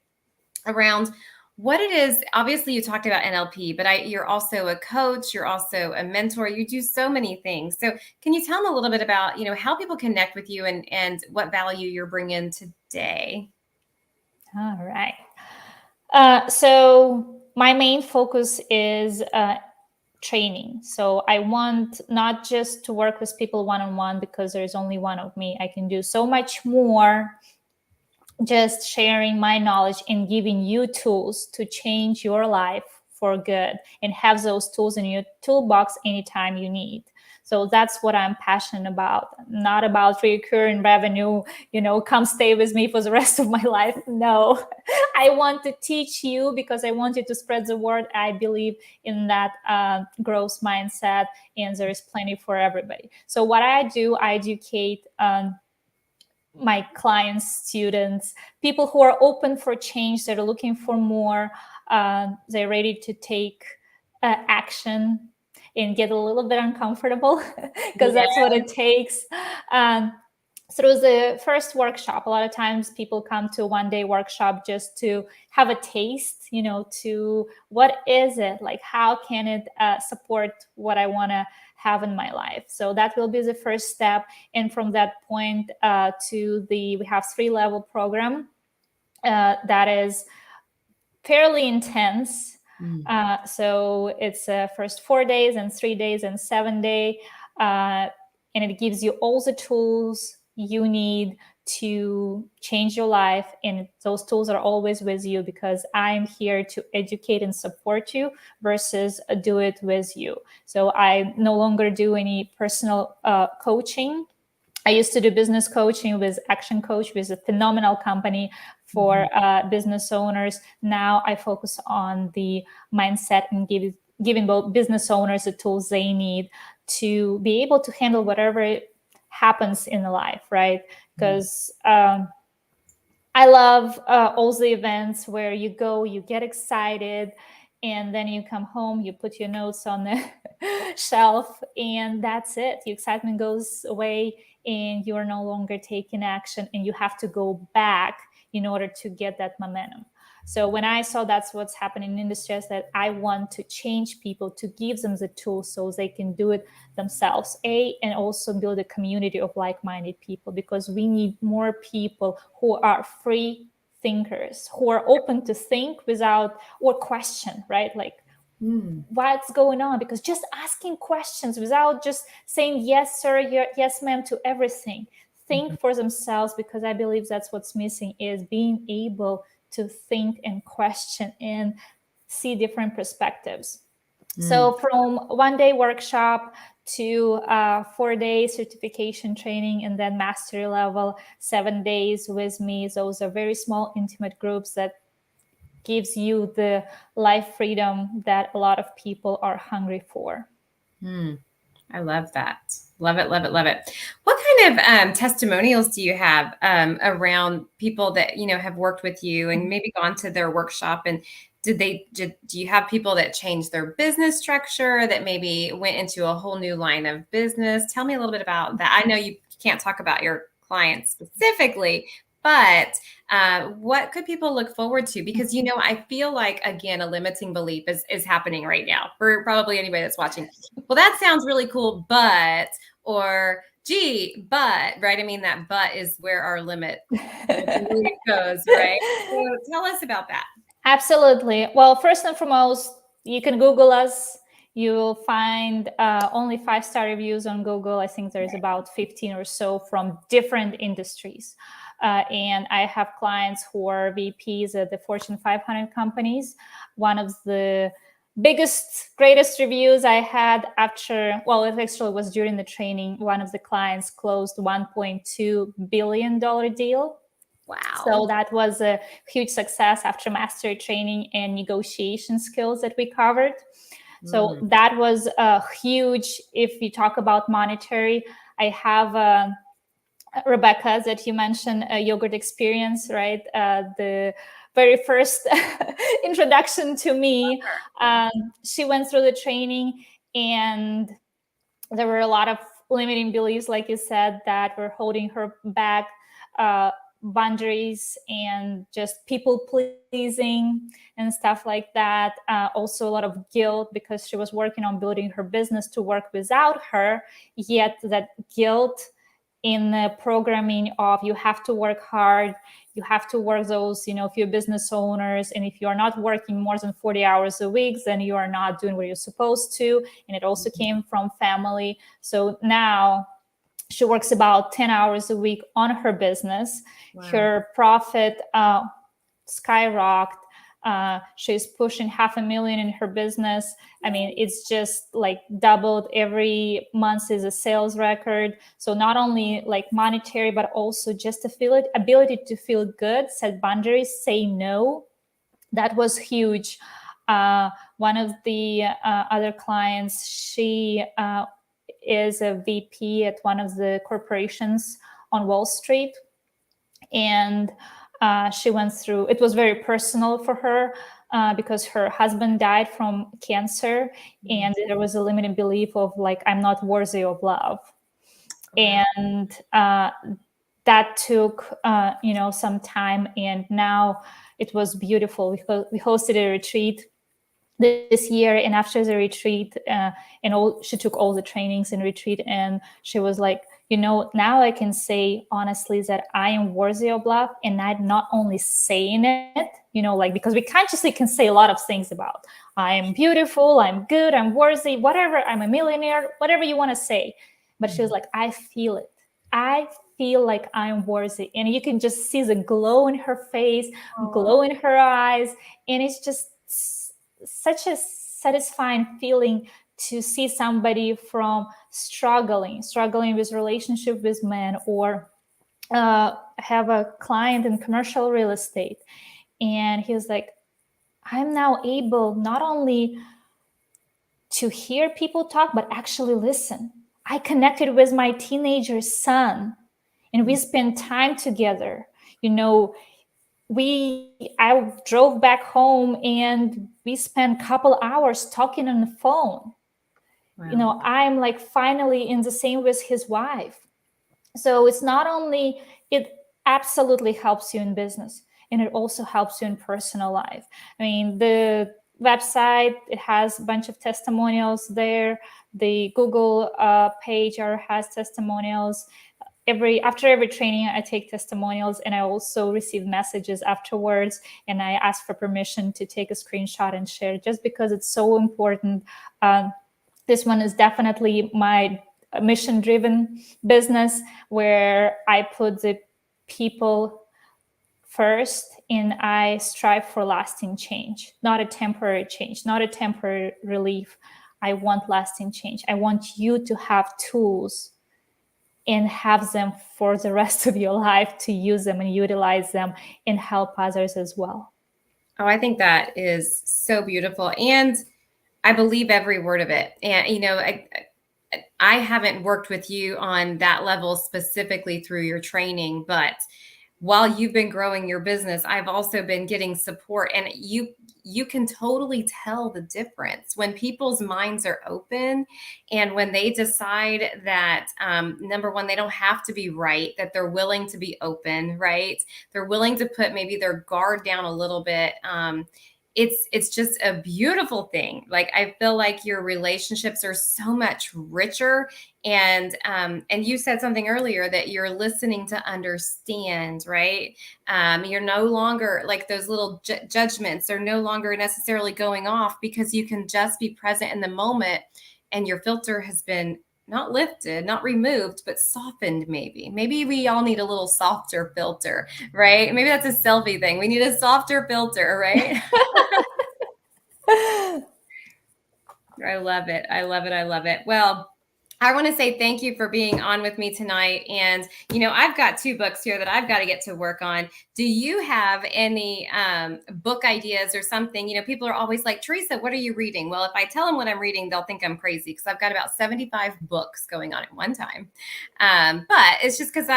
A: around what it is. Obviously, you talked about NLP, but you're also a coach, you're also a mentor. You do so many things. So, can you tell them a little bit about how people connect with you and what value you're bringing today?
B: All right. So my main focus is training. So I want not just to work with people one on one because there's only one of me. I can do so much more just sharing my knowledge and giving you tools to change your life for good and have those tools in your toolbox anytime you need. So that's what I'm passionate about, not about recurring revenue, come stay with me for the rest of my life. No, I want to teach you because I want you to spread the word. I believe in that growth mindset, and there is plenty for everybody. So what I do, I educate my clients, students, people who are open for change, that are looking for more, they're ready to take action and get a little bit uncomfortable because that's what it takes. Um, Through the first workshop, a lot of times people come to a one-day workshop just to have a taste, to what is it like, how can it support what I want to have in my life. So that will be the first step. And from that point we have 3-level program that is fairly intense. So it's first 4 days and 3 days and 7 day, and it gives you all the tools you need to change your life. And those tools are always with you because I'm here to educate and support you versus do it with you. So I no longer do any personal coaching. I used to do business coaching with Action Coach, with a phenomenal company for business owners. Now I focus on the mindset and giving both business owners the tools they need to be able to handle whatever happens in life, right? Because I love all the events where you go, you get excited, and then you come home, you put your notes on the shelf, and that's it. The excitement goes away, and you are no longer taking action, and you have to go back in order to get that momentum. So when I saw that's what's happening in industry, I said I want to change people, to give them the tools so they can do it themselves, and also build a community of like-minded people, because we need more people who are free thinkers, who are open to think without or question, right? Like, what's going on? Because just asking questions without just saying yes sir, yes ma'am to everything, think for themselves, because I believe that's what's missing, is being able to think and question and see different perspectives. So from 1-day workshop to 4-day certification training, and then mastery level 7 days with me. Those are very small, intimate groups that gives you the life freedom that a lot of people are hungry for.
A: I love that. Love it, love it, love it. What kind of testimonials do you have around people that have worked with you and maybe gone to their workshop? And do you have people that changed their business structure, that maybe went into a whole new line of business? Tell me a little bit about that. I know you can't talk about your clients specifically, but what could people look forward to? Because I feel like, again, a limiting belief is happening right now for probably anybody that's watching. Well, that sounds really cool, but, or gee, but, right? I mean, that but is where our limit belief goes, right? So tell us about that.
B: Absolutely. Well, first and foremost, you can Google us. You will find only 5-star reviews on Google. I think there's about 15 or so from different industries. And I have clients who are VPs at the Fortune 500 companies. One of the biggest, greatest reviews I had after, well, it actually was during the training. One of the clients closed $1.2 billion deal. So
A: Wow.
B: that was a huge success after mastery training and negotiation skills that we covered. So
A: Mm.
B: that was a huge, if you talk about monetary, I have Rebecca, that you mentioned, a yogurt experience, right? The very first introduction to me.
A: Yeah.
B: She went through the training, and there were a lot of limiting beliefs, like you said, that were holding her back, uh, boundaries and just people pleasing and stuff like that. Also, a lot of guilt because she was working on building her business to work without her, yet that guilt in the programming of you have to work hard, you have to work those, if you're business owners, and if you're not working more than 40 hours a week, then you are not doing what you're supposed to. And it also came from family. So now she works about 10 hours a week on her business.
A: Wow.
B: Her profit skyrocketed. She's pushing 500,000 in her business. I mean, it's just like doubled every month is a sales record. So not only like monetary, but also just the ability to feel good, set boundaries, say no. That was huge. One of the other clients, she is a VP at one of the corporations on Wall Street, and she went through, it was very personal for her, because her husband died from cancer,
A: Mm.
B: and there was a limited belief of like, I'm not worthy of love.
A: Wow.
B: And that took some time, and now it was beautiful. We hosted a retreat this year, and after the retreat, she took all the trainings and retreat, and she was like, now I can say honestly that I am worthy of love, and I'm not only saying it, like, because we consciously can say a lot of things about, I am beautiful, I'm good, I'm worthy, whatever, I'm a millionaire, whatever you want to say. But she was
A: Mhm.
B: like, I feel it. I feel like I'm worthy. And you can just see the glow in her face,
A: Oh,
B: glow in her eyes. And it's just such a satisfying feeling to see somebody from struggling with relationship with men, or have a client in commercial real estate, and he was like, I'm now able not only to hear people talk but actually listen. I connected with my teenager son, and we
A: mm,
B: spent time together. you know I drove back home, and we spent a couple hours talking on the phone.
A: wow.
B: I'm like finally in the same with his wife. So it's not only, it absolutely helps you in business, and it also helps you in personal life. I mean, the website, it has a bunch of testimonials there. The Google page has testimonials. After every training, I take testimonials, and I also receive messages afterwards, and I ask for permission to take a screenshot and share, just because it's so important. This one is definitely my mission driven business, where I put the people first, and I strive for lasting change, not a temporary change, not a temporary relief. I want lasting change. I want you to have tools and have them for the rest of your life, to use them and utilize them and help others as well.
A: Oh, I think that is so beautiful. And I believe every word of it. And, I haven't worked with you on that level specifically through your training, but while you've been growing your business, I've also been getting support, and you can totally tell the difference when people's minds are open, and when they decide that, number one, they don't have to be right, that they're willing to be open, right? They're willing to put maybe their guard down a little bit, it's just a beautiful thing. Like, I feel like your relationships are so much richer. And you said something earlier, that you're listening to understand, right? You're no longer like those little judgments are no longer necessarily going off, because you can just be present in the moment, and your filter has been not lifted, not removed, but softened. Maybe we all need a little softer filter, right? Maybe that's a selfie thing. We need a softer filter, right? I love it. I love it. I love it. Well, I want to say thank you for being on with me tonight. And, I've got 2 books here that I've got to get to work on. Do you have any book ideas or something? People are always like, Teresa, what are you reading? Well, if I tell them what I'm reading, they'll think I'm crazy, because I've got about 75 books going on at one time. But it's just because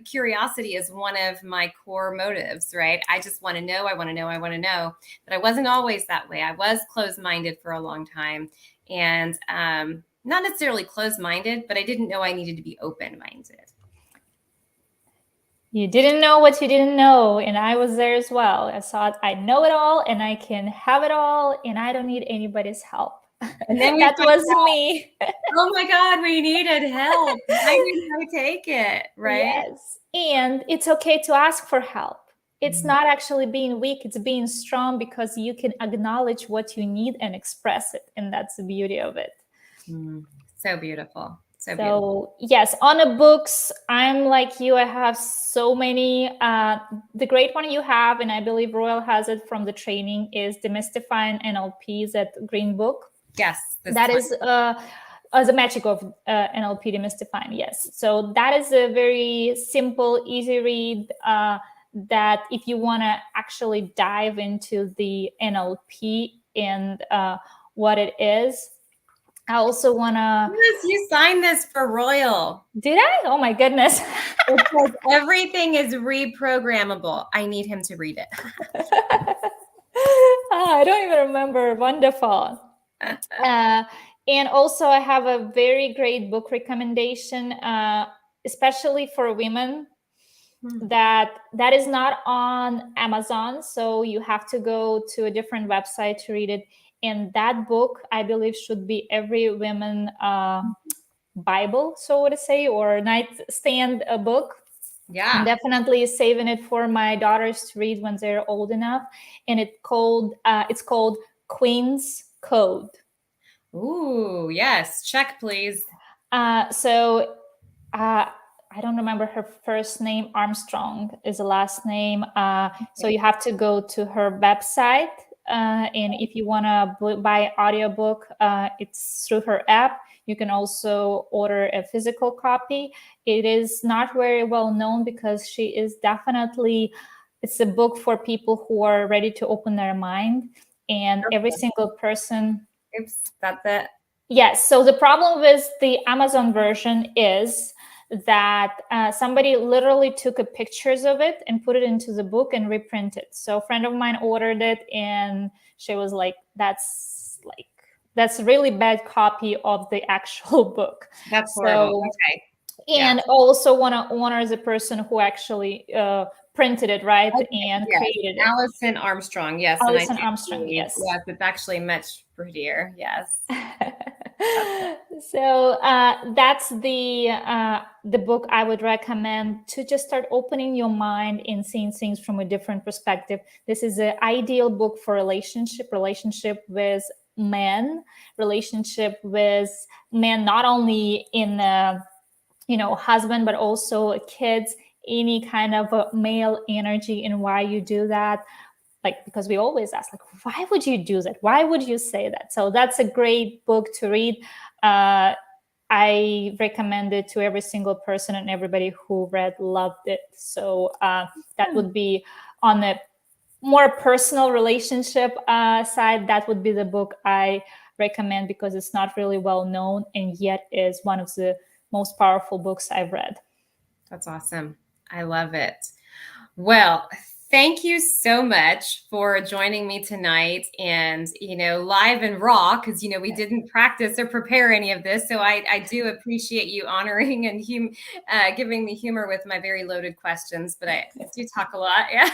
A: curiosity is one of my core motives, right? I just want to know. I want to know. I want to know. But I wasn't always that way. I was closed-minded for a long time. And not necessarily closed-minded, but I didn't know I needed to be open-minded.
B: You didn't know what you didn't know, and I was there as well. I thought I know it all, and I can have it all, and I don't need anybody's help.
A: And then
B: that was me.
A: Oh my God, we needed help. I didn't know take it, right?
B: Yes, and it's okay to ask for help. It's not actually being weak, it's being strong, because you can acknowledge what you need and express it, and that's the beauty of it.
A: So beautiful. So
B: beautiful. Yes, on the books, I'm like you. I have so many. The great one you have, and I believe Royal has it from the training, is Demystifying NLP, that green book.
A: Yes.
B: That is the magic of NLP Demystifying. Yes. So that is a very simple, easy read, that if you want to actually dive into the NLP and what it is. I also want to...
A: Yes, you signed this for Royal.
B: Did I? Oh my goodness.
A: It says everything is reprogrammable. I need him to read it.
B: I don't even remember. Wonderful. And also I have a very great book recommendation, especially for women, that is not on Amazon. So you have to go to a different website to read it. And that book, I believe, should be every woman Bible, so to say, or nightstand book.
A: Yeah.
B: I'm definitely saving it for my daughters to read when they're old enough. And it's called Queen's Code.
A: Ooh, yes. Check, please.
B: I don't remember her first name. Armstrong is the last name. So you have to go to her website. And if you want to buy audiobook, it's through her app. You can also order a physical copy. It is not very well known, because she is definitely, it's a book for people who are ready to open their mind. And every single person...
A: Oops, that's it.
B: Yes. So the problem with the Amazon version is that somebody literally took pictures of it and put it into the book and reprint it. So a friend of mine ordered it, and she was like, that's a really bad copy of the actual book.
A: That's horrible. Okay.
B: And also want to honor the person who actually printed it, right? And created it.
A: Allison Armstrong, yes.
B: Allison Armstrong, yes.
A: Yes, it's actually much prettier, yes.
B: So that's the book I would recommend to just start opening your mind and seeing things from a different perspective. This is an ideal book for relationship with men, relationship with men, not only in husband, but also kids, any kind of a male energy, and why you do that. Like, because we always ask, like, why would you do that? Why would you say that? So that's a great book to read. I recommend it to every single person, and everybody who read loved it. So that would be on the more personal relationship side. That would be the book I recommend, because it's not really well known, and yet is one of the most powerful books I've read.
A: That's awesome. I love it. Well, thank you so much for joining me tonight, and, live and raw, because, we didn't practice or prepare any of this. So I do appreciate you honoring and giving me humor with my very loaded questions, but I do talk a lot. Yeah.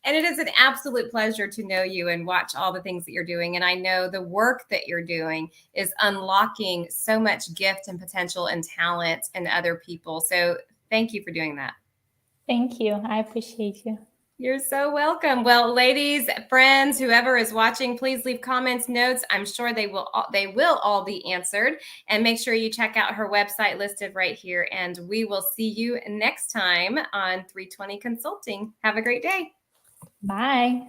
A: And it is an absolute pleasure to know you and watch all the things that you're doing. And I know the work that you're doing is unlocking so much gift and potential and talent in other people. So thank you for doing that.
B: Thank you. I appreciate you.
A: You're so welcome. Well, ladies, friends, whoever is watching, please leave comments, notes. I'm sure they will all be answered. And make sure you check out her website listed right here. And we will see you next time on 320 Consulting. Have a great day.
B: Bye.